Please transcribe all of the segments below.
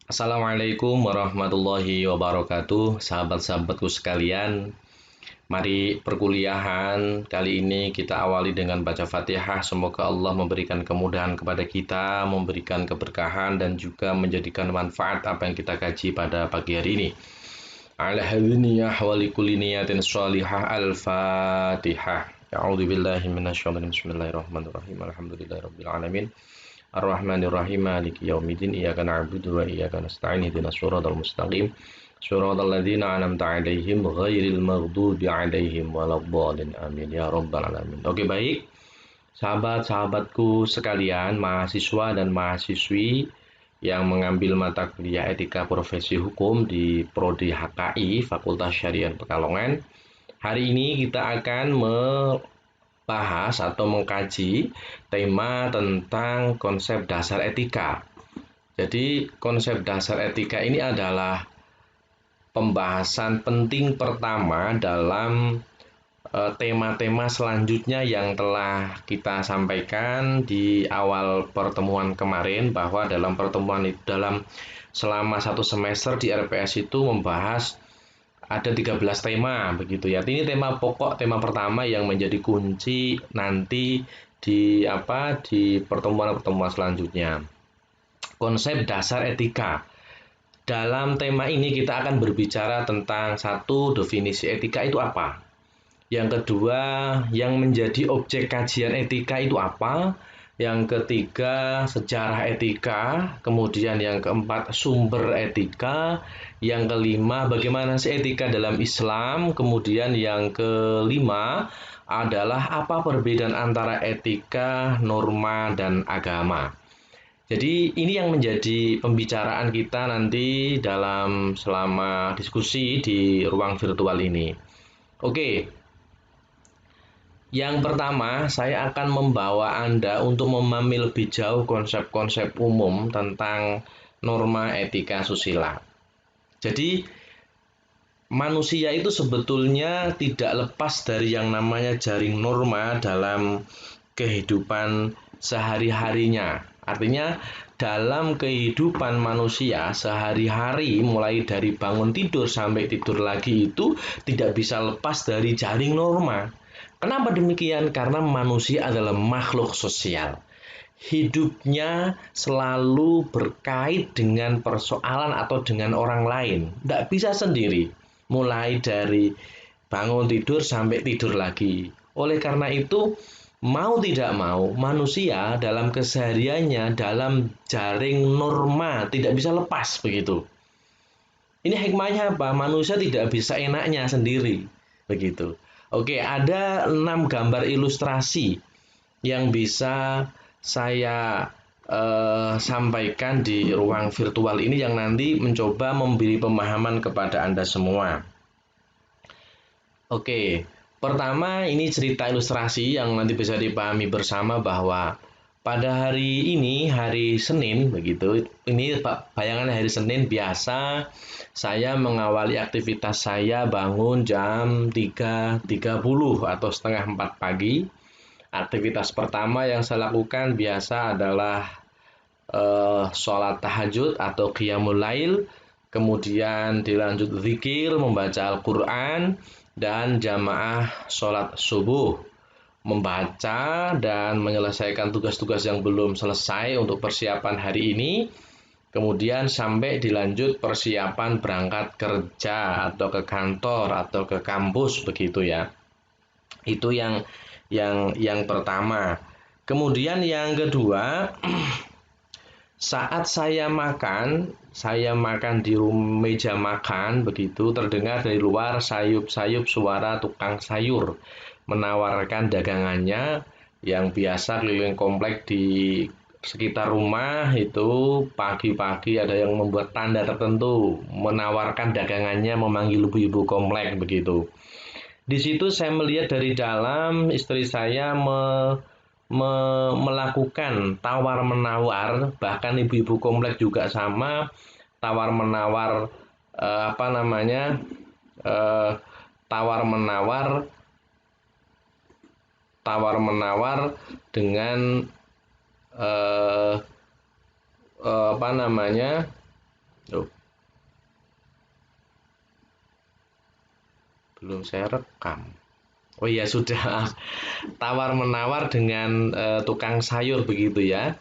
Assalamualaikum warahmatullahi wabarakatuh, sahabat-sahabatku sekalian. Mari perkuliahan kali ini kita awali dengan baca Fatihah. Semoga Allah memberikan kemudahan kepada kita, memberikan keberkahan dan juga menjadikan manfaat apa yang kita kaji pada pagi hari ini. Ala hadiniyah wa likulli niyatin sholihah. Al-Fatihah. A'udzu billahi minasyaitonir rajim. Bismillahirrahmanirrahim. Alhamdulillahirabbil alamin. Ar-Rahmanir-Rahim. Maliki yaumiddin. Iyyaka na'budu wa iyyaka nasta'in. Ihdinas shiratal mustaqim. Shiratal ladzina an'amta 'alaihim ghairil maghdubi 'alaihim waladdallin. Amin ya rabbal alamin. Oke, baik. Sahabat-sahabatku sekalian, mahasiswa dan mahasiswi yang mengambil mata kuliah etika profesi hukum di Prodi HKI Fakultas Syariah Pekalongan. Hari ini kita akan bahas atau mengkaji tema tentang konsep dasar etika. Jadi konsep dasar etika ini adalah pembahasan penting pertama dalam tema-tema selanjutnya yang telah kita sampaikan di awal pertemuan kemarin, bahwa dalam pertemuan itu selama satu semester di RPS itu membahas ada 13 tema begitu ya. Ini tema pokok, tema pertama yang menjadi kunci nanti di pertemuan-pertemuan selanjutnya. Konsep dasar etika. Dalam tema ini kita akan berbicara tentang satu, definisi etika itu apa. Yang kedua, yang menjadi objek kajian etika itu apa. Yang ketiga, sejarah etika. Kemudian yang keempat, sumber etika. Yang kelima, bagaimana sih etika dalam Islam. Kemudian yang kelima adalah apa perbedaan antara etika, norma, dan agama. Jadi ini yang menjadi pembicaraan kita nanti selama diskusi di ruang virtual ini. Oke. Yang pertama, saya akan membawa Anda untuk memahami lebih jauh konsep-konsep umum tentang norma etika susila. Jadi, manusia itu sebetulnya tidak lepas dari yang namanya jaring norma dalam kehidupan sehari-harinya. Artinya, dalam kehidupan manusia sehari-hari, mulai dari bangun tidur sampai tidur lagi, itu tidak bisa lepas dari jaring norma. Kenapa demikian? Karena manusia adalah makhluk sosial. Hidupnya selalu berkait dengan persoalan atau dengan orang lain. Tidak bisa sendiri. Mulai dari bangun tidur sampai tidur lagi. Oleh karena itu, mau tidak mau, manusia dalam kesehariannya, dalam jaring norma, tidak bisa lepas begitu. Ini hikmahnya apa? Manusia tidak bisa enaknya sendiri. Begitu. Oke, ada 6 gambar ilustrasi yang bisa saya sampaikan di ruang virtual ini yang nanti mencoba memberi pemahaman kepada Anda semua. Oke, pertama ini cerita ilustrasi yang nanti bisa dipahami bersama bahwa pada hari ini, hari Senin, begitu. Ini bayangan hari Senin biasa saya mengawali aktivitas saya bangun jam 3.30 atau setengah 4 pagi. Aktivitas pertama yang saya lakukan biasa adalah sholat tahajud atau qiyamul lail, kemudian dilanjut zikir, membaca Al-Quran, dan jamaah sholat subuh, membaca dan menyelesaikan tugas-tugas yang belum selesai untuk persiapan hari ini, kemudian sampai dilanjut persiapan berangkat kerja atau ke kantor atau ke kampus begitu ya. Itu yang pertama. Kemudian yang kedua, saat saya makan di meja makan begitu, terdengar dari luar sayup-sayup suara tukang sayur menawarkan dagangannya yang biasa keliling komplek di sekitar rumah. Itu pagi-pagi ada yang membuat tanda tertentu menawarkan dagangannya, memanggil ibu-ibu komplek begitu. Di situ saya melihat dari dalam, istri saya melakukan tawar-menawar, bahkan ibu-ibu komplek juga sama, tawar-menawar apa namanya tawar-menawar dengan apa namanya Oh, belum saya rekam. Oh iya sudah. Tawar-menawar dengan tukang sayur begitu ya.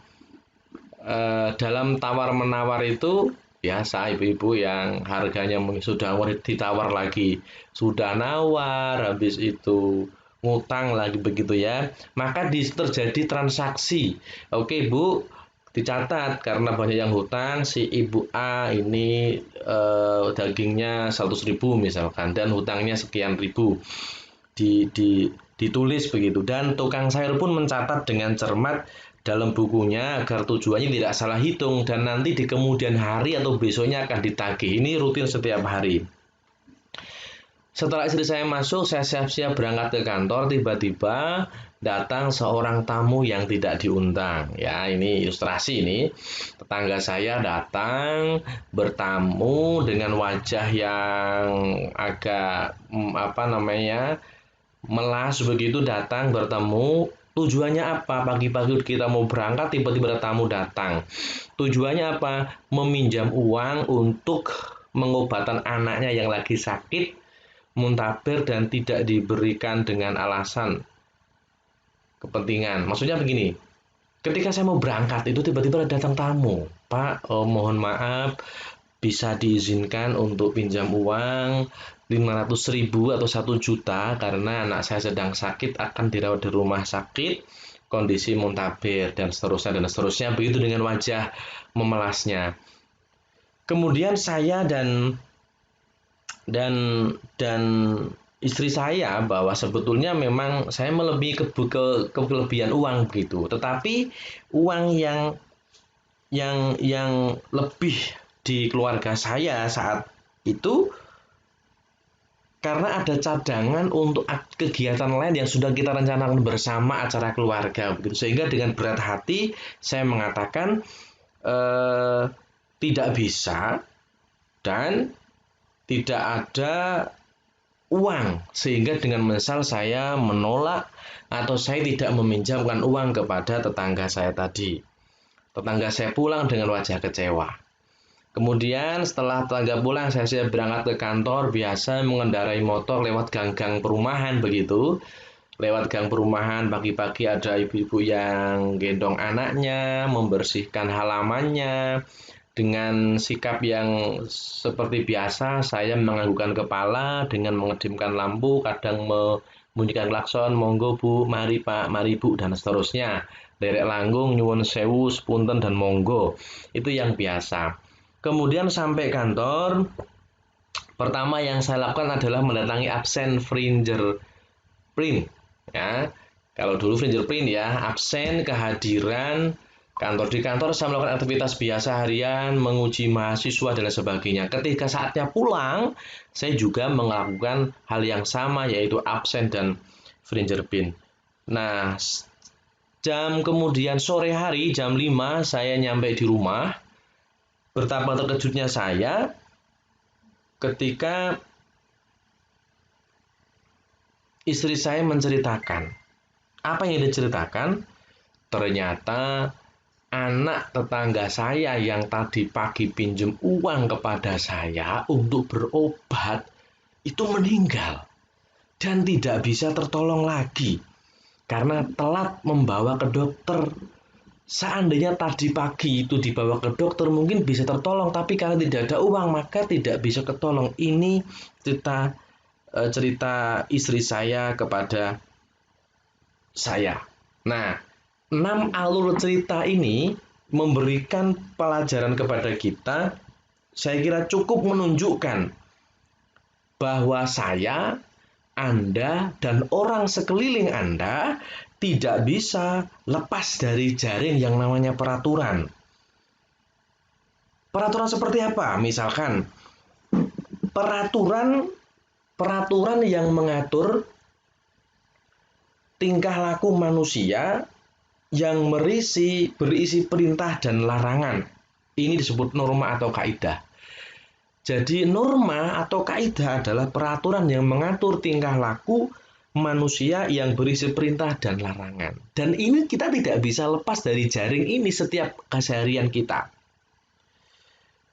Dalam tawar-menawar itu biasa ibu-ibu yang harganya sudah ditawar lagi, sudah nawar, habis itu ngutang lagi begitu ya. Maka terjadi transaksi. Oke, Bu, dicatat karena banyak yang hutang, si Ibu A ini dagingnya 100.000 misalkan dan hutangnya sekian ribu ditulis begitu dan tukang sayur pun mencatat dengan cermat dalam bukunya agar tujuannya tidak salah hitung dan nanti di kemudian hari atau besoknya akan ditagih. Ini rutin setiap hari. Setelah istri saya masuk, saya siap-siap berangkat ke kantor, tiba-tiba datang seorang tamu yang tidak diundang. Ya, ini ilustrasi ini. Tetangga saya datang bertamu dengan wajah yang agak apa namanya? Melas begitu datang bertemu. Tujuannya apa? Pagi-pagi kita mau berangkat, tiba-tiba ada tamu datang. Tujuannya apa? Meminjam uang untuk pengobatan anaknya yang lagi sakit, muntaber dan tidak diberikan dengan alasan kepentingan. Maksudnya begini, ketika saya mau berangkat itu tiba-tiba datang tamu. Pak, mohon maaf, bisa diizinkan untuk pinjam uang 500.000 atau 1 juta karena anak saya sedang sakit akan dirawat di rumah sakit kondisi muntaber dan seterusnya begitu dengan wajah memelasnya. Kemudian saya dan dan istri saya bahwa sebetulnya memang saya melebihi kelebihan uang begitu, tetapi uang yang lebih di keluarga saya saat itu karena ada cadangan untuk kegiatan lain yang sudah kita rencanakan bersama acara keluarga begitu sehingga dengan berat hati saya mengatakan eh, tidak bisa dan tidak ada uang sehingga dengan menyesal saya menolak atau saya tidak meminjamkan uang kepada tetangga saya tadi. Tetangga saya pulang dengan wajah kecewa. Kemudian setelah tetangga pulang saya berangkat ke kantor biasa mengendarai motor lewat gang-gang perumahan begitu. Lewat gang perumahan pagi-pagi ada ibu-ibu yang gendong anaknya, membersihkan halamannya. Dengan sikap yang seperti biasa saya menganggukkan kepala dengan mengedipkan lampu, kadang membunyikan klakson, monggo Bu, mari Pak, mari Bu dan seterusnya. Derek langgung, nyuwun sewu, sepunten dan monggo. Itu yang biasa. Kemudian sampai kantor, pertama yang saya lakukan adalah mendatangi absen fingerprint. Ya, kalau dulu fingerprint ya, absen kehadiran kantor. Di kantor saya melakukan aktivitas biasa harian, menguji mahasiswa dan sebagainya. Ketika saatnya pulang, saya juga melakukan hal yang sama yaitu absen dan fingerprint. Nah, kemudian sore hari jam 5 saya nyampe di rumah. Betapa terkejutnya saya ketika istri saya menceritakan. Apa yang diceritakan? Ternyata anak tetangga saya yang tadi pagi pinjam uang kepada saya untuk berobat itu meninggal dan tidak bisa tertolong lagi karena telat membawa ke dokter. Seandainya tadi pagi itu dibawa ke dokter mungkin bisa tertolong, tapi karena tidak ada uang maka tidak bisa ketolong. Ini cerita istri saya kepada saya. Nah, 6 alur cerita ini memberikan pelajaran kepada kita, saya kira cukup menunjukkan bahwa saya, Anda, dan orang sekeliling Anda tidak bisa lepas dari jaring yang namanya peraturan. Peraturan seperti apa? Misalkan peraturan yang mengatur tingkah laku manusia yang berisi perintah dan larangan. Ini disebut norma atau kaidah. Jadi norma atau kaidah adalah peraturan yang mengatur tingkah laku manusia yang berisi perintah dan larangan. Dan ini kita tidak bisa lepas dari jaring ini setiap keseharian kita.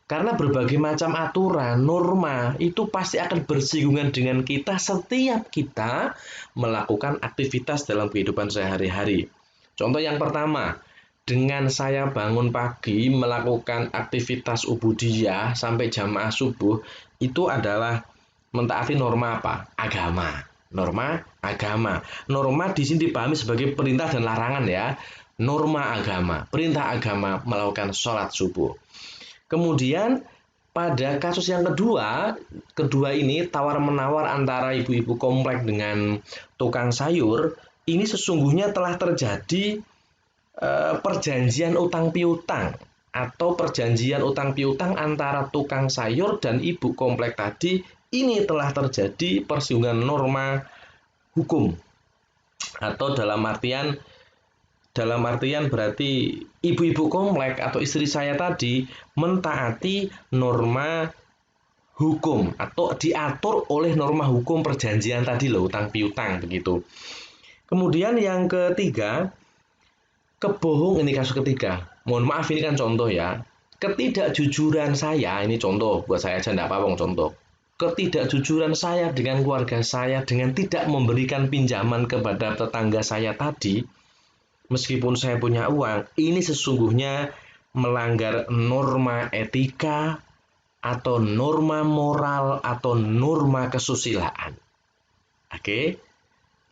Karena berbagai macam aturan, norma itu pasti akan bersinggungan dengan kita setiap kita melakukan aktivitas dalam kehidupan sehari-hari. Contoh yang pertama, dengan saya bangun pagi melakukan aktivitas ubudiyah sampai jamaah subuh, itu adalah mentaati norma apa? Agama. Norma agama. Norma di sini dipahami sebagai perintah dan larangan ya. Norma agama, perintah agama melakukan sholat subuh. Kemudian pada kasus yang kedua ini tawar-menawar antara ibu-ibu komplek dengan tukang sayur, ini sesungguhnya telah terjadi perjanjian utang piutang atau perjanjian utang piutang antara tukang sayur dan ibu komplek tadi. Ini telah terjadi persinggungan norma hukum atau dalam artian berarti ibu-ibu komplek atau istri saya tadi mentaati norma hukum atau diatur oleh norma hukum perjanjian tadi loh, utang piutang begitu. Kemudian yang ketiga, ini kasus ketiga. Mohon maaf ini kan contoh ya. Ketidakjujuran saya, ini contoh buat saya aja enggak apa-apa contoh. Ketidakjujuran saya dengan keluarga saya dengan tidak memberikan pinjaman kepada tetangga saya tadi, meskipun saya punya uang, ini sesungguhnya melanggar norma etika atau norma moral atau norma kesusilaan. Oke,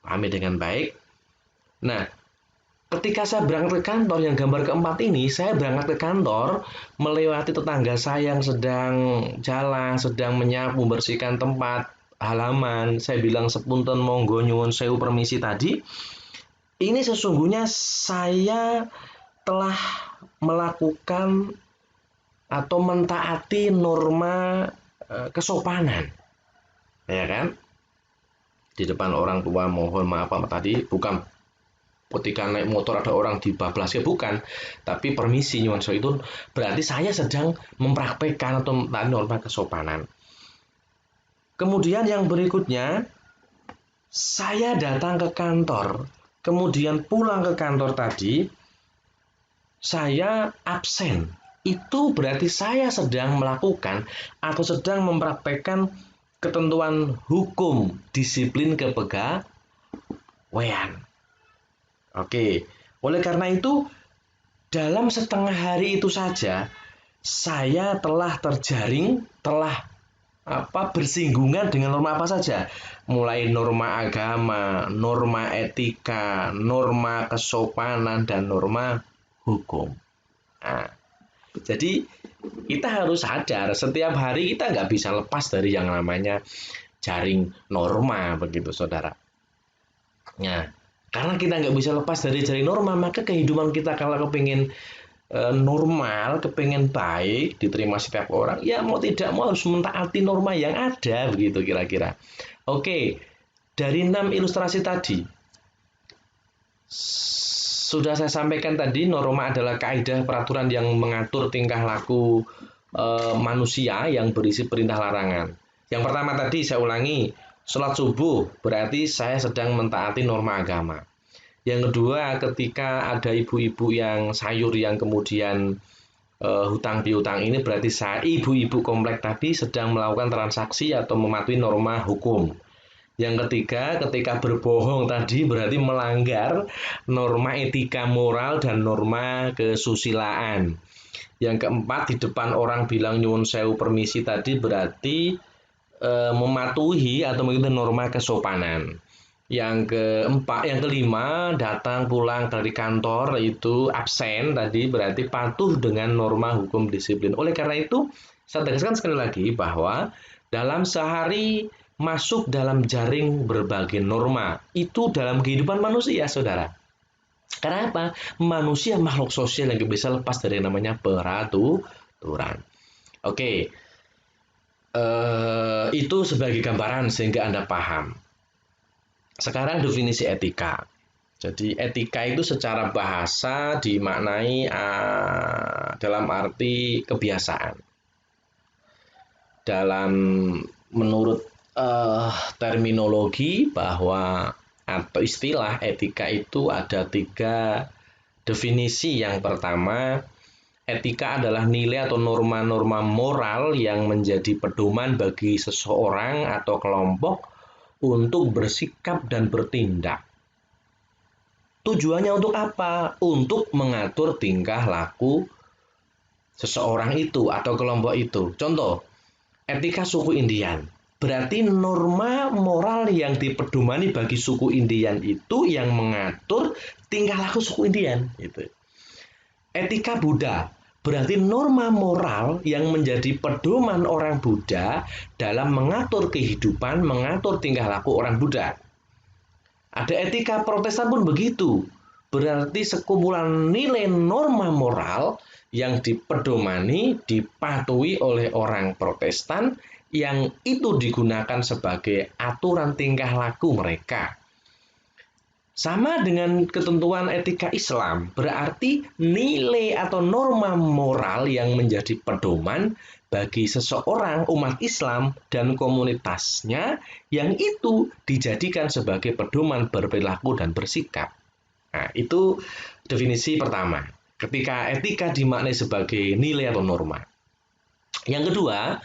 pahami dengan baik. Nah, ketika saya berangkat ke kantor, yang gambar keempat ini, saya berangkat ke kantor, melewati tetangga saya yang sedang jalan, sedang menyapu, membersihkan tempat halaman. Saya bilang sepunten monggo nyuwun sewu permisi tadi. Ini sesungguhnya saya telah melakukan atau mentaati norma kesopanan. Ya kan? Di depan orang tua mohon maaf tadi, bukan ketika naik motor ada orang dibablas ya bukan, tapi permisi nyuwun sewu itu berarti saya sedang mempraktekkan atau mentaati norma kesopanan. Kemudian yang berikutnya, saya datang ke kantor, kemudian pulang ke kantor tadi, saya absen. Itu berarti saya sedang melakukan atau sedang mempraktekkan ketentuan hukum disiplin kepegawaian. Oke, oleh karena itu dalam setengah hari itu saja saya telah terjaring, telah bersinggungan dengan norma apa saja, mulai norma agama, norma etika, norma kesopanan, dan norma hukum. Nah, jadi kita harus sadar setiap hari kita nggak bisa lepas dari yang namanya jaring norma begitu saudara. Nah, karena kita nggak bisa lepas dari jaring norma, maka kehidupan kita kalau kepingin normal, kepingin baik, diterima setiap orang, ya mau tidak mau harus mentaati norma yang ada, begitu kira-kira. Oke, dari 6 ilustrasi tadi, sudah saya sampaikan tadi, norma adalah kaidah peraturan yang mengatur tingkah laku manusia yang berisi perintah larangan. Yang pertama tadi saya ulangi, sholat subuh berarti saya sedang mentaati norma agama. Yang kedua, ketika ada ibu-ibu yang sayur yang kemudian hutang piutang ini berarti ibu-ibu komplek tadi sedang melakukan transaksi atau mematuhi norma hukum. Yang ketiga, ketika berbohong tadi berarti melanggar norma etika moral dan norma kesusilaan. Yang keempat, di depan orang bilang nyuwun sewu permisi tadi berarti mematuhi atau mengikuti norma kesopanan. Yang kelima, datang pulang dari kantor itu absen tadi berarti patuh dengan norma hukum disiplin. Oleh karena itu, saya tegaskan sekali lagi bahwa dalam sehari masuk dalam jaring berbagai norma. Itu dalam kehidupan manusia, saudara. Karena apa? Manusia makhluk sosial yang bisa lepas dari yang namanya peraturan. Oke, itu sebagai gambaran sehingga Anda paham. Sekarang definisi etika. Jadi etika itu secara bahasa dimaknai dalam arti kebiasaan. Menurut terminologi bahwa atau istilah etika itu ada 3 definisi. Yang pertama, Etika adalah nilai atau norma-norma moral yang menjadi pedoman bagi seseorang atau kelompok untuk bersikap dan bertindak. Tujuannya untuk apa? Untuk mengatur tingkah laku seseorang itu atau kelompok itu. Contoh, etika suku Indian. Berarti norma moral yang dipedomani bagi suku Indian itu yang mengatur tingkah laku suku Indian. Gitu. Etika Buddha. Berarti norma moral yang menjadi pedoman orang Buddha dalam mengatur kehidupan, mengatur tingkah laku orang Buddha. Ada etika Protestan pun begitu. Berarti sekumpulan nilai norma moral yang dipedomani, dipatuhi oleh orang Protestan yang itu digunakan sebagai aturan tingkah laku mereka. Sama dengan ketentuan etika Islam, berarti nilai atau norma moral yang menjadi pedoman bagi seseorang umat Islam dan komunitasnya yang itu dijadikan sebagai pedoman berperilaku dan bersikap. Nah, itu definisi pertama. Ketika etika dimaknai sebagai nilai atau norma. Yang kedua,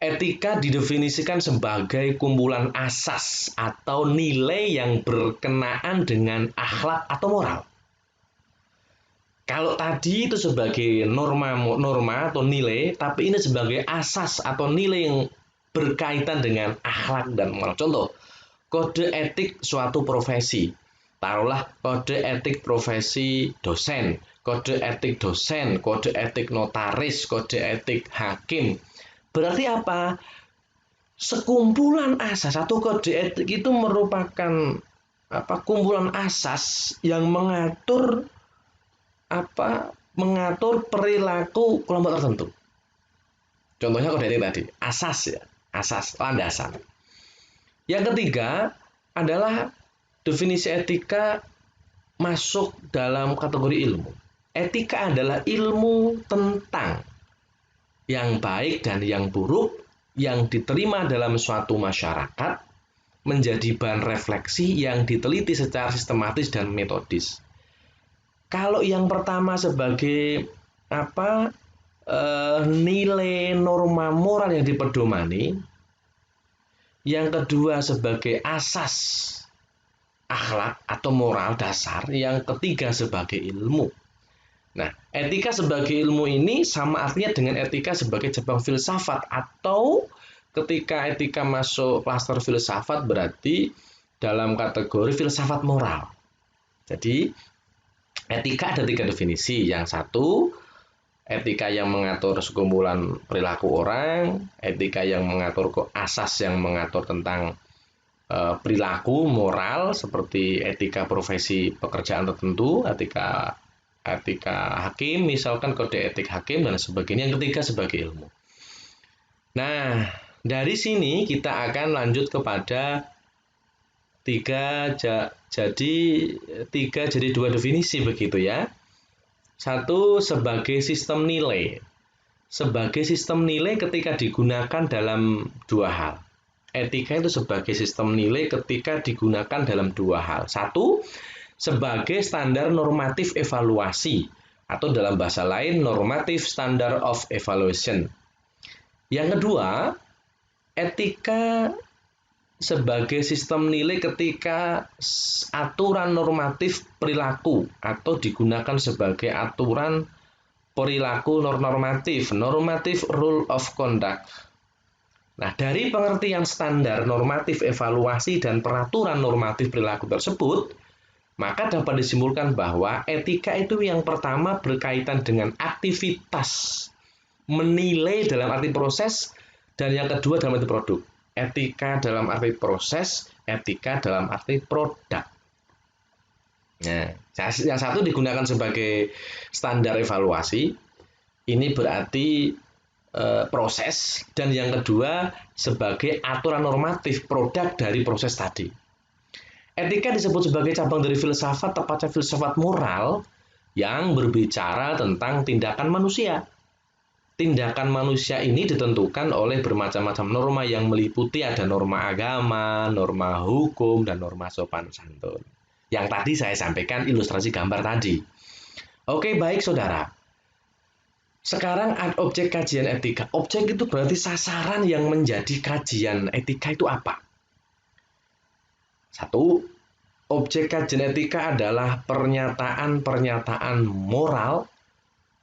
etika didefinisikan sebagai kumpulan asas atau nilai yang berkenaan dengan akhlak atau moral. Kalau tadi itu sebagai norma atau nilai, tapi ini sebagai asas atau nilai yang berkaitan dengan akhlak dan moral. Contoh, kode etik suatu profesi. Taruhlah kode etik profesi dosen, kode etik dosen, kode etik notaris, kode etik hakim. Berarti apa? Sekumpulan asas atau kode etik itu merupakan kumpulan asas yang mengatur perilaku kelompok tertentu. Contohnya kode etik tadi, asas ya, asas landasan. Yang ketiga adalah definisi etika masuk dalam kategori ilmu. Etika adalah ilmu tentang yang baik dan yang buruk yang diterima dalam suatu masyarakat menjadi bahan refleksi yang diteliti secara sistematis dan metodis. Kalau yang pertama sebagai nilai norma moral yang dipedomani, yang kedua sebagai asas akhlak atau moral dasar, yang ketiga sebagai ilmu. Nah, etika sebagai ilmu ini sama artinya dengan etika sebagai cabang filsafat, atau ketika etika masuk klaster filsafat berarti dalam kategori filsafat moral. Jadi, etika ada 3 definisi. Yang satu, etika yang mengatur sekumpulan perilaku orang, etika yang mengatur asas yang mengatur tentang perilaku moral seperti etika profesi pekerjaan tertentu, etika hakim, misalkan kode etik hakim dan sebagainya. Yang ketiga sebagai ilmu. Nah, dari sini kita akan lanjut kepada 3 jadi 2 definisi begitu ya. Satu sebagai sistem nilai. Sebagai sistem nilai ketika digunakan dalam 2 hal. Etika itu sebagai sistem nilai ketika digunakan dalam 2 hal. Satu, sebagai standar normatif evaluasi, atau dalam bahasa lain normative standard of evaluation. Yang kedua, etika sebagai sistem nilai ketika aturan normatif perilaku atau digunakan sebagai aturan perilaku normatif rule of conduct. Nah, dari pengertian standar normatif evaluasi dan peraturan normatif perilaku tersebut, maka dapat disimpulkan bahwa etika itu yang pertama berkaitan dengan aktivitas menilai dalam arti proses, dan yang kedua dalam arti produk. Etika dalam arti proses, etika dalam arti produk. Nah, yang satu digunakan sebagai standar evaluasi, ini berarti proses, dan yang kedua sebagai aturan normatif produk dari proses tadi. Etika disebut sebagai cabang dari filsafat, tepatnya filsafat moral, yang berbicara tentang tindakan manusia. Tindakan manusia ini ditentukan oleh bermacam-macam norma yang meliputi ada norma agama, norma hukum, dan norma sopan santun. Yang tadi saya sampaikan ilustrasi gambar tadi. Oke, baik saudara. Sekarang ada objek kajian etika. Objek itu berarti sasaran yang menjadi kajian etika itu apa? Satu, objek kajian etika adalah pernyataan-pernyataan moral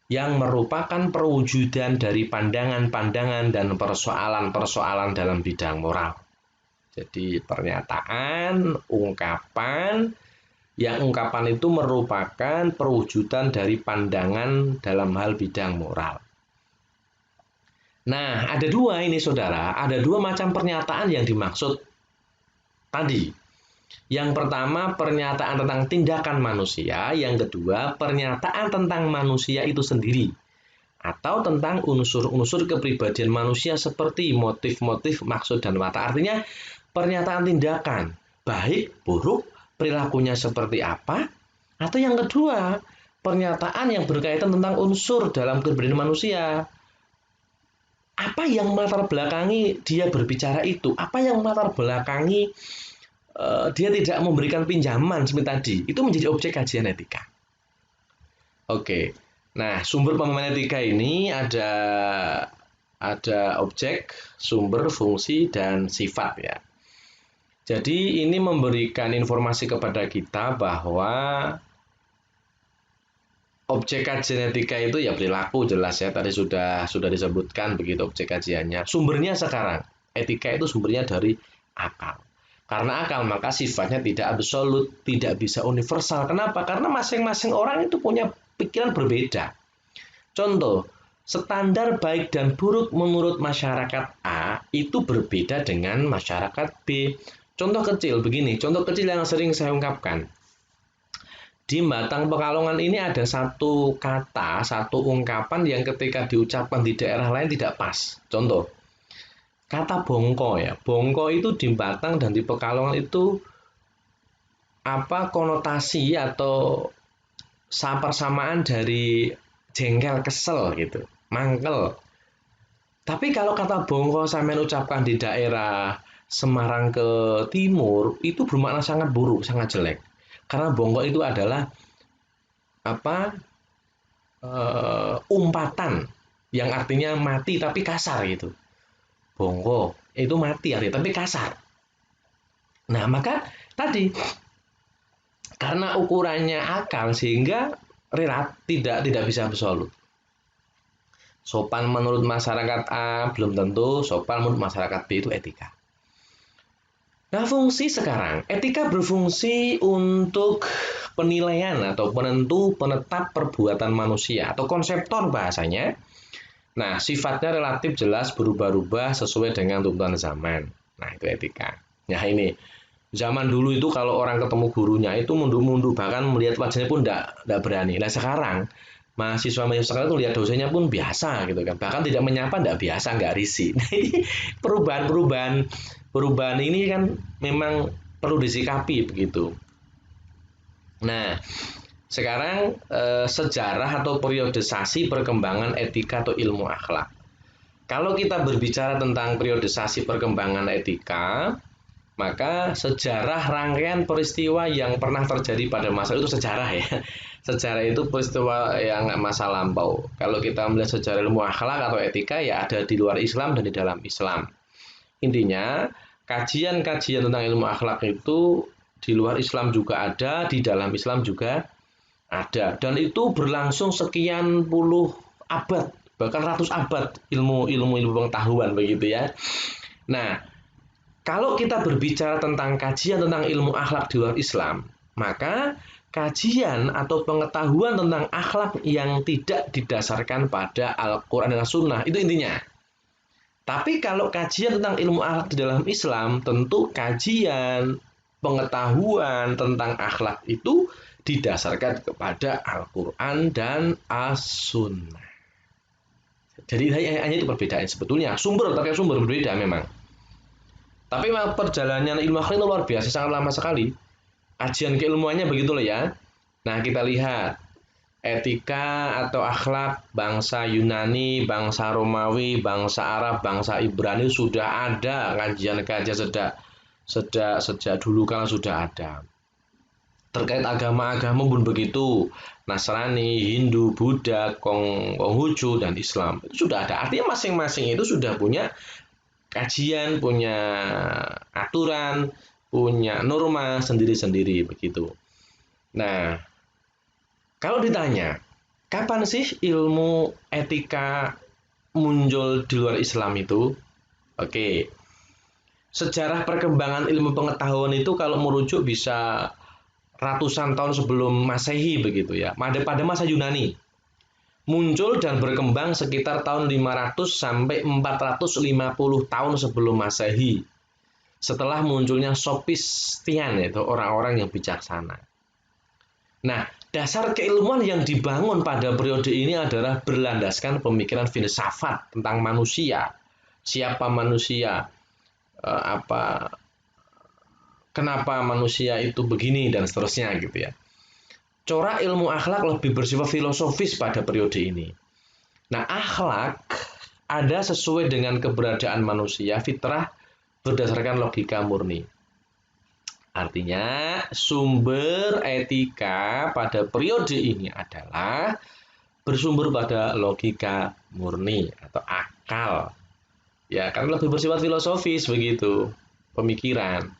yang merupakan perwujudan dari pandangan-pandangan dan persoalan-persoalan dalam bidang moral. Jadi pernyataan, ungkapan, yang ungkapan itu merupakan perwujudan dari pandangan dalam hal bidang moral. Nah, ada dua ini saudara, ada dua macam pernyataan yang dimaksud tadi. Yang pertama pernyataan tentang tindakan manusia, yang kedua pernyataan tentang manusia itu sendiri atau tentang unsur-unsur kepribadian manusia seperti motif-motif, maksud dan watak. Artinya pernyataan tindakan, baik, buruk, perilakunya seperti apa, atau yang kedua pernyataan yang berkaitan tentang unsur dalam kepribadian manusia. Apa yang melatar belakangi dia berbicara itu? Apa yang melatar belakangi dia tidak memberikan pinjaman seperti tadi, itu menjadi objek kajian etika. Oke, nah sumber pemahaman etika ini ada objek, sumber, fungsi, dan sifat ya. Jadi ini memberikan informasi kepada kita bahwa objek kajian etika itu ya perilaku, jelas ya, tadi sudah disebutkan begitu objek kajiannya. Sumbernya sekarang, etika itu sumbernya dari akal. Karena akal maka sifatnya tidak absolut, tidak bisa universal. Kenapa? Karena masing-masing orang itu punya pikiran berbeda. Contoh, standar baik dan buruk menurut masyarakat A itu berbeda dengan masyarakat B. Contoh kecil begini, contoh kecil yang sering saya ungkapkan. Di Batang Pekalongan ini ada satu kata, satu ungkapan yang ketika diucapkan di daerah lain tidak pas. Contoh, kata bongko ya, bongko itu di Batang dan di Pekalongan itu apa konotasi atau persamaan dari jengkel, kesel gitu, mangkel. Tapi kalau kata bongko sampean ucapkan di daerah Semarang ke timur itu bermakna sangat buruk, sangat jelek. Karena bongko itu adalah apa umpatan yang artinya mati tapi kasar gitu. Bongko itu mati artinya tapi kasar. Nah maka tadi karena ukurannya akal sehingga tidak bisa absolut. Sopan menurut masyarakat A belum tentu sopan menurut masyarakat B itu etika. Nah fungsi sekarang, etika berfungsi untuk penilaian atau penetap perbuatan manusia atau konseptor bahasanya. Nah, sifatnya relatif jelas berubah-ubah sesuai dengan tuntutan zaman. Nah, itu etika. Nah, ini zaman dulu itu kalau orang ketemu gurunya itu mundur-mundur, bahkan melihat wajahnya pun enggak berani. Nah, sekarang mahasiswa sekarang itu lihat dosennya pun biasa gitu kan. Bahkan tidak menyapa enggak biasa, enggak risih. Nah, ini perubahan ini kan memang perlu disikapi begitu. Nah, sekarang sejarah atau periodisasi perkembangan etika atau ilmu akhlak. Kalau kita berbicara tentang periodisasi perkembangan etika, maka sejarah rangkaian peristiwa yang pernah terjadi pada masa itu sejarah ya. Sejarah itu peristiwa yang masa lampau. Kalau kita melihat sejarah ilmu akhlak atau etika ya ada di luar Islam dan di dalam Islam. Intinya, kajian-kajian tentang ilmu akhlak itu di luar Islam juga ada, di dalam Islam juga ada, dan itu berlangsung sekian puluh abad, bahkan ratus abad ilmu pengetahuan begitu ya. Nah, kalau kita berbicara tentang kajian tentang ilmu akhlak di luar Islam, maka kajian atau pengetahuan tentang akhlak yang tidak didasarkan pada Al-Quran dan Sunnah, itu intinya. Tapi kalau kajian tentang ilmu akhlak di dalam Islam, tentu kajian pengetahuan tentang akhlak itu didasarkan kepada Al-Quran dan As-Sunnah. Jadi hanya itu perbedaan sebetulnya. Sumber berbeda memang. Tapi memang perjalanan ilmu akhlak itu luar biasa, sangat lama sekali. Kajian keilmuannya begitu loh ya. Nah kita lihat etika atau akhlak bangsa Yunani, bangsa Romawi, bangsa Arab, bangsa Ibrani sudah ada kajian-kajian sejak dulu kala sudah ada. Terkait agama-agama pun begitu, Nasrani, Hindu, Buddha, Konghucu, dan Islam itu sudah ada. Artinya masing-masing itu sudah punya kajian, punya aturan, punya norma sendiri-sendiri begitu. Nah, kalau ditanya, kapan sih ilmu etika muncul di luar Islam itu? Oke, sejarah perkembangan ilmu pengetahuan itu kalau merujuk bisa ratusan tahun sebelum Masehi begitu ya. Pada masa Yunani muncul dan berkembang sekitar tahun 500 sampai 450 tahun sebelum Masehi. Setelah munculnya sofistian, yaitu orang-orang yang bijaksana. Nah, dasar keilmuan yang dibangun pada periode ini adalah berlandaskan pemikiran filsafat tentang manusia. Siapa manusia? Apa kenapa manusia itu begini dan seterusnya gitu ya. Corak ilmu akhlak lebih bersifat filosofis pada periode ini. Nah, akhlak ada sesuai dengan keberadaan manusia, fitrah berdasarkan logika murni. Artinya, sumber etika pada periode ini adalah bersumber pada logika murni atau akal. Ya, karena lebih bersifat filosofis begitu, pemikiran.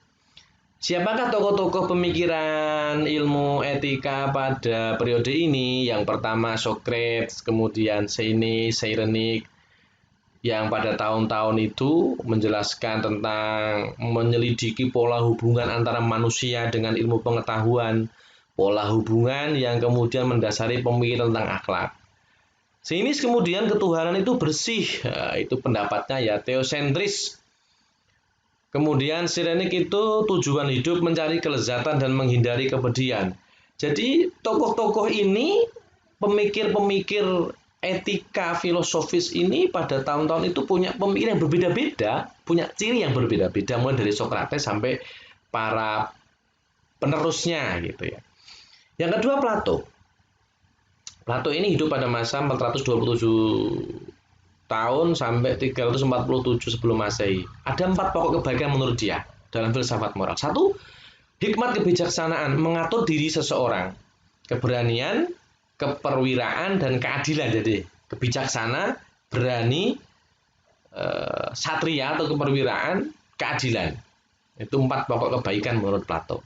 Siapakah tokoh-tokoh pemikiran ilmu etika pada periode ini? Yang pertama Socrates, kemudian Cyrenik, yang pada tahun-tahun itu menjelaskan tentang menyelidiki pola hubungan antara manusia dengan ilmu pengetahuan, pola hubungan yang kemudian mendasari pemikiran tentang akhlak. Sinis kemudian ketuhanan itu bersih, itu pendapatnya ya teosentris. Kemudian Cyrenik itu tujuan hidup mencari kelezatan dan menghindari kepedihan. Jadi tokoh-tokoh ini, pemikir-pemikir etika filosofis ini pada tahun-tahun itu punya pemikiran yang berbeda-beda, punya ciri yang berbeda-beda, mulai dari Socrates sampai para penerusnya gitu ya. Yang kedua Plato. Plato ini hidup pada masa 427 tahun sampai 347 sebelum Masehi. Ada 4 pokok kebaikan menurut dia dalam filsafat moral. 1, hikmat kebijaksanaan mengatur diri seseorang. Keberanian, keperwiraan, dan keadilan. Jadi kebijaksana, berani, satria atau keperwiraan, keadilan. Itu 4 pokok kebaikan menurut Plato.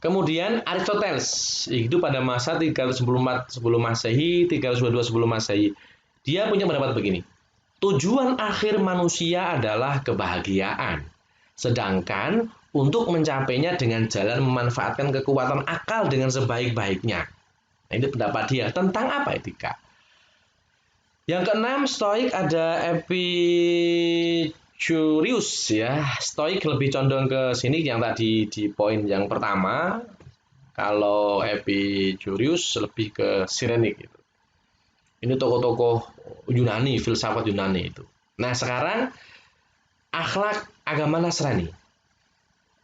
Kemudian Aristoteles hidup pada masa 394 sebelum Masehi, 322 sebelum Masehi. Dia punya pendapat begini. Tujuan akhir manusia adalah kebahagiaan. Sedangkan untuk mencapainya dengan jalan memanfaatkan kekuatan akal dengan sebaik-baiknya. Nah, ini pendapat dia tentang apa etika. Yang keenam, Stoik ada Epicurus ya. Stoik lebih condong ke sini yang tadi di poin yang pertama. Kalau Epicurus lebih ke Cyrenik gitu. Ini tokoh-tokoh Yunani, filsafat Yunani itu. Nah, sekarang akhlak agama Nasrani.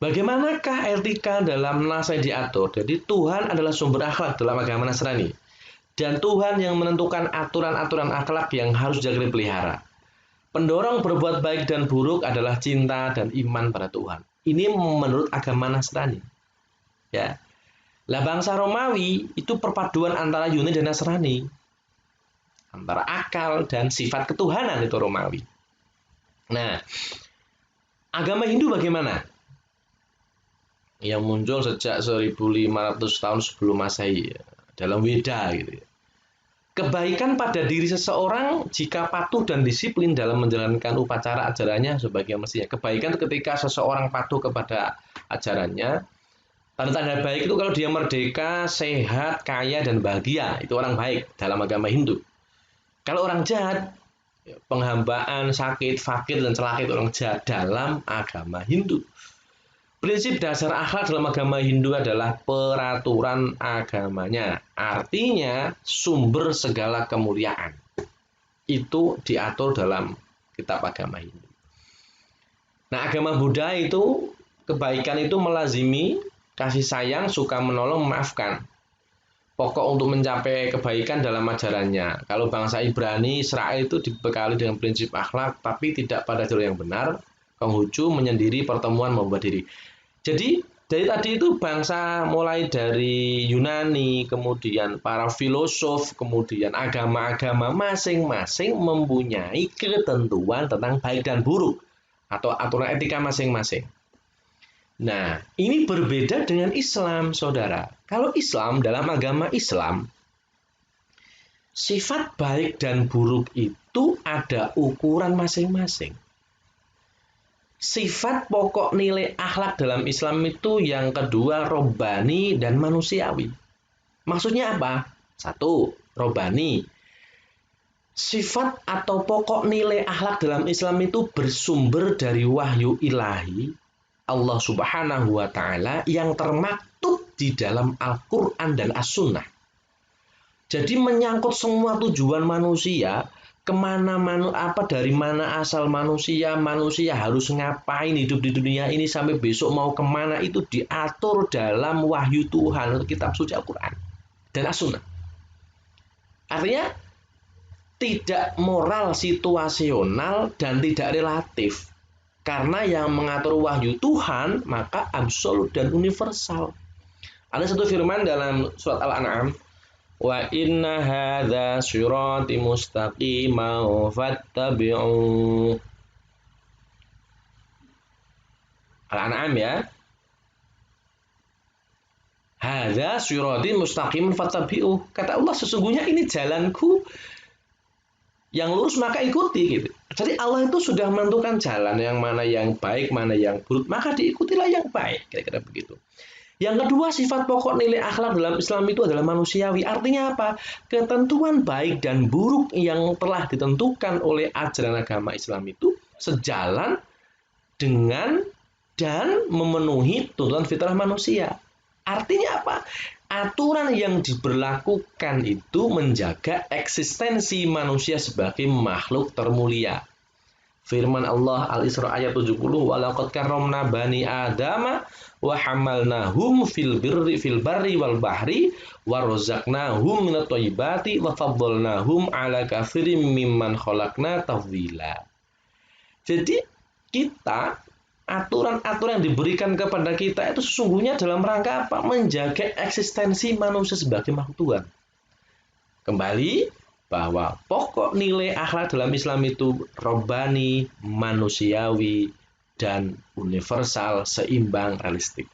Bagaimanakah etika dalam Nasrani diatur? Jadi Tuhan adalah sumber akhlak dalam agama Nasrani. Dan Tuhan yang menentukan aturan-aturan akhlak yang harus jaga pelihara. Pendorong berbuat baik dan buruk adalah cinta dan iman pada Tuhan. Ini menurut agama Nasrani. Ya. Lah bangsa Romawi itu perpaduan antara Yunani dan Nasrani. Antara akal dan sifat ketuhanan itu Romawi. Nah, agama Hindu bagaimana? Yang muncul sejak 1500 tahun sebelum Masehi dalam Weda gitu ya. Kebaikan pada diri seseorang jika patuh dan disiplin dalam menjalankan upacara ajarannya sebagai mestinya. Kebaikan ketika seseorang patuh kepada ajarannya. Tanda-tanda baik itu kalau dia merdeka, sehat, kaya, dan bahagia. Itu orang baik dalam agama Hindu. Kalau orang jahat, penghambaan, sakit, fakir, dan celaka itu orang jahat dalam agama Hindu. Prinsip dasar akhlak dalam agama Hindu adalah peraturan agamanya. Artinya sumber segala kemuliaan. Itu diatur dalam kitab agama Hindu. Nah, agama Buddha itu kebaikan itu melazimi kasih sayang, suka menolong, memaafkan. Pokok untuk mencapai kebaikan dalam ajarannya. Kalau bangsa Ibrani, Israel itu dibekali dengan prinsip akhlak, tapi tidak pada jalur yang benar. Konghucu menyendiri, pertemuan membuat diri. Jadi Jadi tadi itu bangsa mulai dari Yunani, kemudian para filosof, kemudian agama-agama masing-masing mempunyai ketentuan tentang baik dan buruk atau aturan etika masing-masing. Nah, ini berbeda dengan Islam, saudara. Kalau Islam, dalam agama Islam, sifat baik dan buruk itu ada ukuran masing-masing. Sifat pokok nilai akhlak dalam Islam itu yang kedua robbani dan manusiawi. Maksudnya apa? Satu, robbani. Sifat atau pokok nilai akhlak dalam Islam itu bersumber dari wahyu ilahi Allah Subhanahu wa Ta'ala yang termaktub di dalam Al-Quran dan As-Sunnah. Jadi menyangkut semua tujuan manusia, dari mana asal manusia harus ngapain hidup di dunia ini sampai besok mau kemana, itu diatur dalam wahyu Tuhan, kitab suci Al-Quran dan As-Sunnah. Artinya tidak moral situasional dan tidak relatif, karena yang mengatur wahyu Tuhan maka absolut dan universal. Ada satu firman dalam surat Al-An'am, wa inna hadza sirati mustaqima fattabi'u. Al-An'am ya. Hadza sirati mustaqim fattabi'u. Kata Allah, sesungguhnya ini jalanku yang lurus maka ikuti gitu. Jadi Allah itu sudah menentukan jalan yang mana yang baik, mana yang buruk, maka diikutilah yang baik, kira-kira begitu. Yang kedua, sifat pokok nilai akhlak dalam Islam itu adalah manusiawi. Artinya apa? Ketentuan baik dan buruk yang telah ditentukan oleh ajaran agama Islam itu sejalan dengan dan memenuhi tuntutan fitrah manusia. Artinya apa? Aturan yang diberlakukan itu menjaga eksistensi manusia sebagai makhluk termulia. Firman Allah Al-Isra ayat 70, walaqad karramna bani adama wa hamalnahum fil barri wal bahri wa razaqnahum minat thayyibati wa faddalnahum ala katsirin mimman khalaqna tafdila. Jadi kita, aturan-aturan yang diberikan kepada kita itu sesungguhnya dalam rangka apa? Menjaga eksistensi manusia sebagai makhluk Tuhan. Kembali bahwa pokok nilai akhlak dalam Islam itu robbani, manusiawi, dan universal, seimbang, realistik.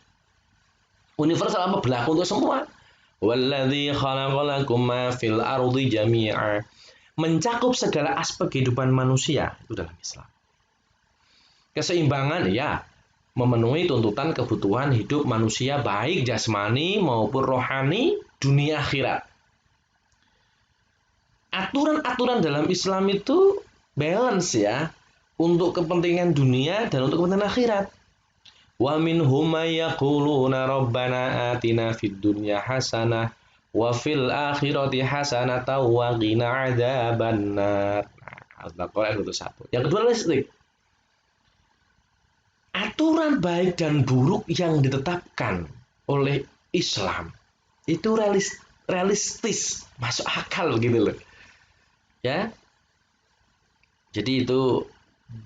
Universal apa? Berlaku untuk semua. Walladzi khalaqalakum ma fil ardi jami'a. Mencakup segala aspek kehidupan manusia itu dalam Islam. Keseimbangan ya, memenuhi tuntutan kebutuhan hidup manusia baik jasmani maupun rohani, dunia akhirat. Aturan-aturan dalam Islam itu balance ya, untuk kepentingan dunia dan untuk kepentingan akhirat. Wa minhum may yaquluna rabbana atina fid dunya hasanah wa fil akhirati hasanah wa qina adzabannar. Al-Baqarah 1. Yang kedua listrik. Aturan baik dan buruk yang ditetapkan oleh Islam itu realistis, masuk akal gitu loh. Ya. Jadi itu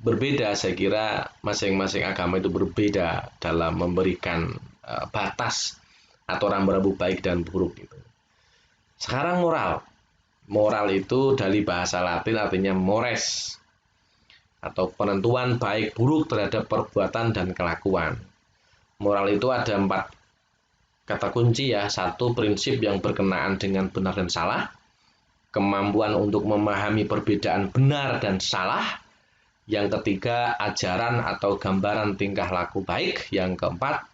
berbeda, saya kira masing-masing agama itu berbeda dalam memberikan batas aturan berlaku baik dan buruk itu. Sekarang moral. Moral itu dari bahasa Latin artinya mores, atau penentuan baik buruk terhadap perbuatan dan kelakuan. Moral itu ada 4 kata kunci ya. 1, prinsip yang berkenaan dengan benar dan salah. Kemampuan untuk memahami perbedaan benar dan salah. Yang ketiga, ajaran atau gambaran tingkah laku baik. Yang keempat,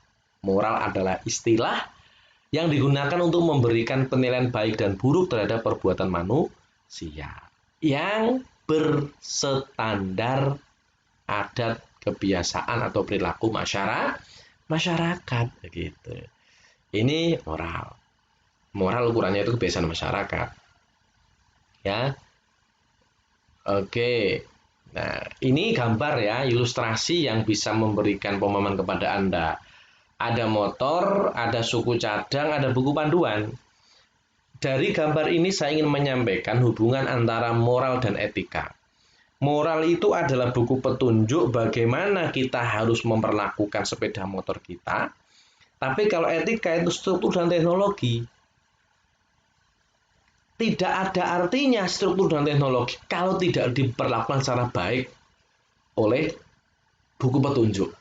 moral adalah istilah yang digunakan untuk memberikan penilaian baik dan buruk terhadap perbuatan manusia yang berstandar adat, kebiasaan atau perilaku masyarakat gitu. Ini moral. Moral ukurannya itu kebiasaan masyarakat. Ya. Oke. Nah, ini gambar ya, ilustrasi yang bisa memberikan pemahaman kepada Anda. Ada motor, ada suku cadang, ada buku panduan. Dari gambar ini saya ingin menyampaikan hubungan antara moral dan etika. Moral itu adalah buku petunjuk bagaimana kita harus memperlakukan sepeda motor kita. Tapi kalau etika itu struktur dan teknologi. Tidak ada artinya struktur dan teknologi kalau tidak diperlakukan secara baik oleh buku petunjuk.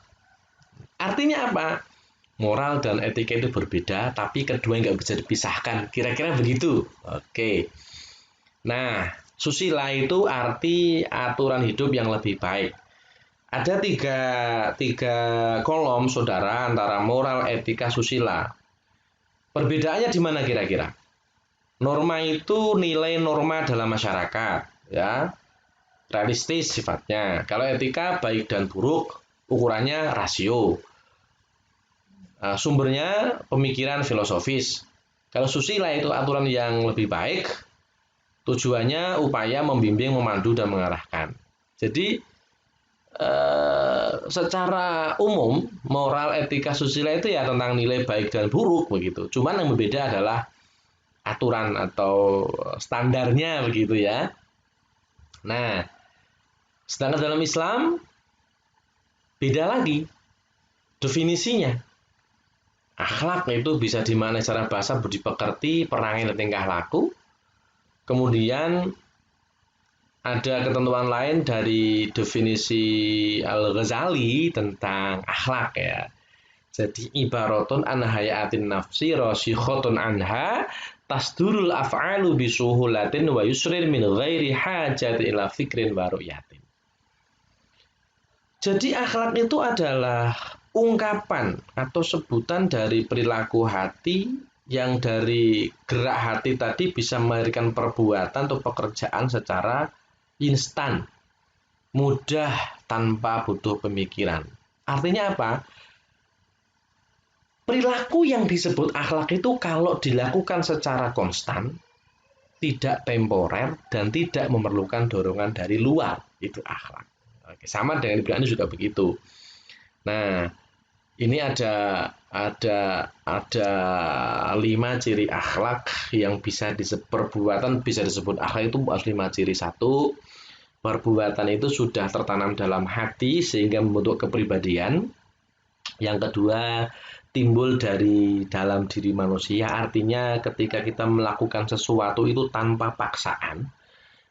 Artinya apa? Moral dan etika itu berbeda, tapi kedua nggak bisa dipisahkan. Kira-kira begitu. Oke. Nah, susila itu arti aturan hidup yang lebih baik. Ada tiga kolom, saudara, antara moral, etika, susila. Perbedaannya di mana kira-kira? Norma itu nilai norma dalam masyarakat, ya, realistis sifatnya. Kalau etika baik dan buruk, ukurannya rasio. Sumbernya pemikiran filosofis. Kalau susila itu aturan yang lebih baik, tujuannya upaya membimbing, memandu, dan mengarahkan. Jadi secara umum moral, etika, susila itu ya tentang nilai baik dan buruk begitu. Cuman yang berbeda adalah aturan atau standarnya begitu ya. Nah, sedangkan dalam Islam beda lagi definisinya. Akhlak itu bisa dimaknai secara bahasa, budi pekerti, perangai dan tingkah laku. Kemudian ada ketentuan lain dari definisi Al-Ghazali tentang akhlak ya. Jadi ibaratun an hayatin nafsi rasikhotun anha tasdurul af'alu bisuhulatin wa yusrin min ghairi hajat ila fikrin wa ru'yatin. Jadi akhlak itu adalah ungkapan atau sebutan dari perilaku hati yang dari gerak hati tadi bisa melahirkan perbuatan atau pekerjaan secara instan, mudah tanpa butuh pemikiran. Artinya apa? Perilaku yang disebut akhlak itu kalau dilakukan secara konstan, tidak temporer, dan tidak memerlukan dorongan dari luar, itu akhlak. Oke, sama dengan Ibrani juga begitu. Nah, ini ada 5 ciri akhlak yang bisa disebut perbuatan, bisa disebut akhlak itu 5 ciri. 1, perbuatan itu sudah tertanam dalam hati sehingga membentuk kepribadian. Yang kedua, timbul dari dalam diri manusia, artinya ketika kita melakukan sesuatu itu tanpa paksaan.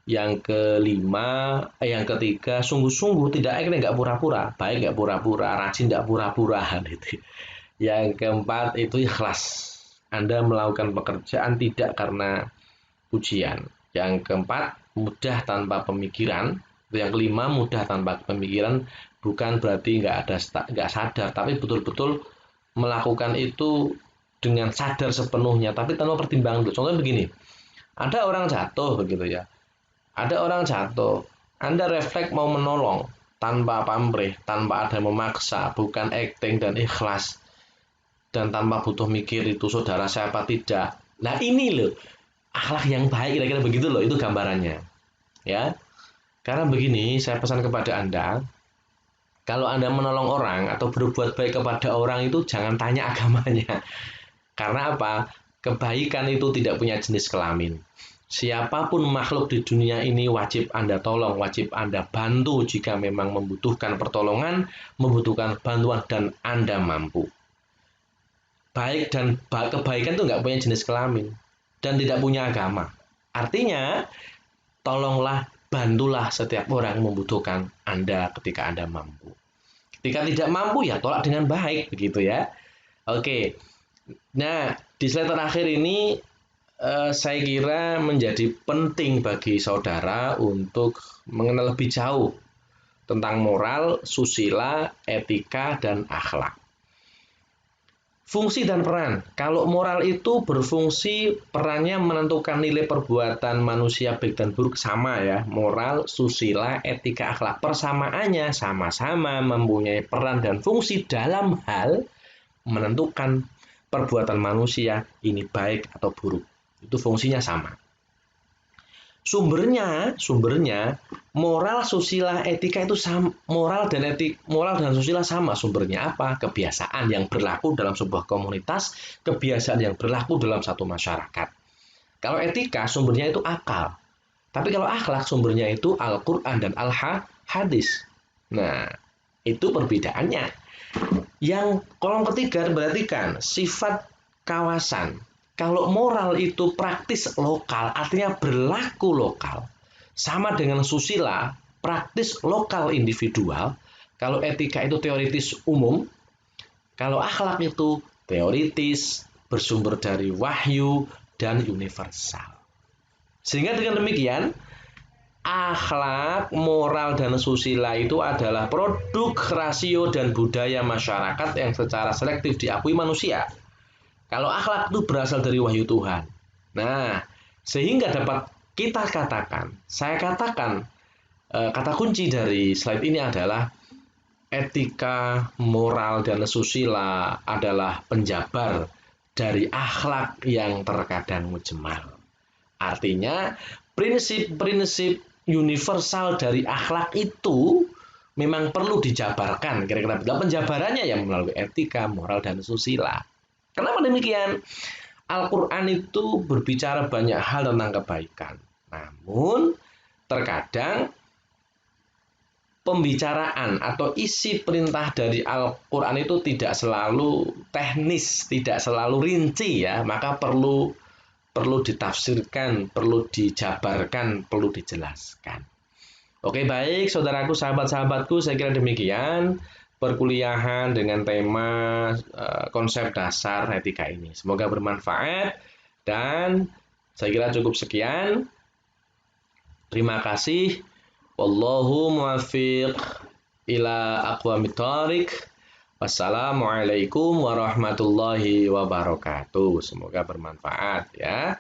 Yang ketiga, sungguh-sungguh, tidak nggak pura-pura, baik nggak pura-pura, rajin nggak pura-pura gitu. Yang keempat itu ikhlas, Anda melakukan pekerjaan tidak karena pujian. Yang keempat, mudah tanpa pemikiran. Yang kelima, mudah tanpa pemikiran, bukan berarti nggak sadar, tapi betul-betul melakukan itu dengan sadar sepenuhnya, tapi tanpa pertimbangan. Contohnya begini, ada orang jatuh begitu ya, ada orang jatuh, Anda refleks mau menolong tanpa pamrih, tanpa ada memaksa, bukan acting dan ikhlas, dan tanpa butuh mikir itu saudara siapa tidak. Nah ini loh akhlak yang baik, kira-kira begitu loh, itu gambarannya ya. Karena begini, saya pesan kepada Anda, kalau Anda menolong orang atau berbuat baik kepada orang itu jangan tanya agamanya. Karena apa? Kebaikan itu tidak punya jenis kelamin. Siapapun makhluk di dunia ini wajib Anda tolong, wajib Anda bantu jika memang membutuhkan pertolongan, membutuhkan bantuan dan Anda mampu. Baik dan kebaikan itu nggak punya jenis kelamin dan tidak punya agama. Artinya, tolonglah, bantulah setiap orang yang membutuhkan Anda ketika Anda mampu. Ketika tidak mampu ya tolak dengan baik begitu ya. Oke. Nah, di slide terakhir ini saya kira menjadi penting bagi saudara untuk mengenal lebih jauh tentang moral, susila, etika, dan akhlak. Fungsi dan peran. Kalau moral itu berfungsi, perannya menentukan nilai perbuatan manusia baik dan buruk, sama ya. Moral, susila, etika, akhlak. Persamaannya sama-sama mempunyai peran dan fungsi dalam hal menentukan perbuatan manusia ini baik atau buruk. Itu fungsinya sama. Sumbernya moral, susila, etika itu sama. Moral dan susila sama sumbernya apa? Kebiasaan yang berlaku dalam sebuah komunitas, kebiasaan yang berlaku dalam satu masyarakat. Kalau etika sumbernya itu akal. Tapi kalau akhlak sumbernya itu Al-Qur'an dan Al-Hadis. Nah, itu perbedaannya. Yang kolom ketiga perhatikan sifat kawasan. Kalau moral itu praktis lokal, artinya berlaku lokal. Sama dengan susila, praktis lokal individual. Kalau etika itu teoritis umum, kalau akhlak itu teoritis, bersumber dari wahyu, dan universal. Sehingga dengan demikian, akhlak, moral, dan susila itu adalah produk rasio dan budaya masyarakat yang secara selektif diakui manusia. Kalau akhlak itu berasal dari wahyu Tuhan. Nah, sehingga dapat kita katakan, saya katakan, kata kunci dari slide ini adalah etika, moral, dan susila adalah penjabar dari akhlak yang terkadang mujmal. Artinya, prinsip-prinsip universal dari akhlak itu memang perlu dijabarkan. Kira-kira penjabarannya yang melalui etika, moral, dan susila. Kenapa demikian? Al-Quran itu berbicara banyak hal tentang kebaikan. Namun, terkadang pembicaraan atau isi perintah dari Al-Quran itu tidak selalu teknis, tidak selalu rinci ya, maka perlu ditafsirkan, perlu dijabarkan, perlu dijelaskan. Oke, baik saudaraku, sahabat-sahabatku, saya kira demikian perkuliahan dengan tema konsep dasar etika ini. Semoga bermanfaat dan saya kira cukup sekian. Terima kasih. Wallahu muwaffiq ila aqwamit thoriq. Wassalamualaikum warahmatullahi wabarakatuh. Semoga bermanfaat ya.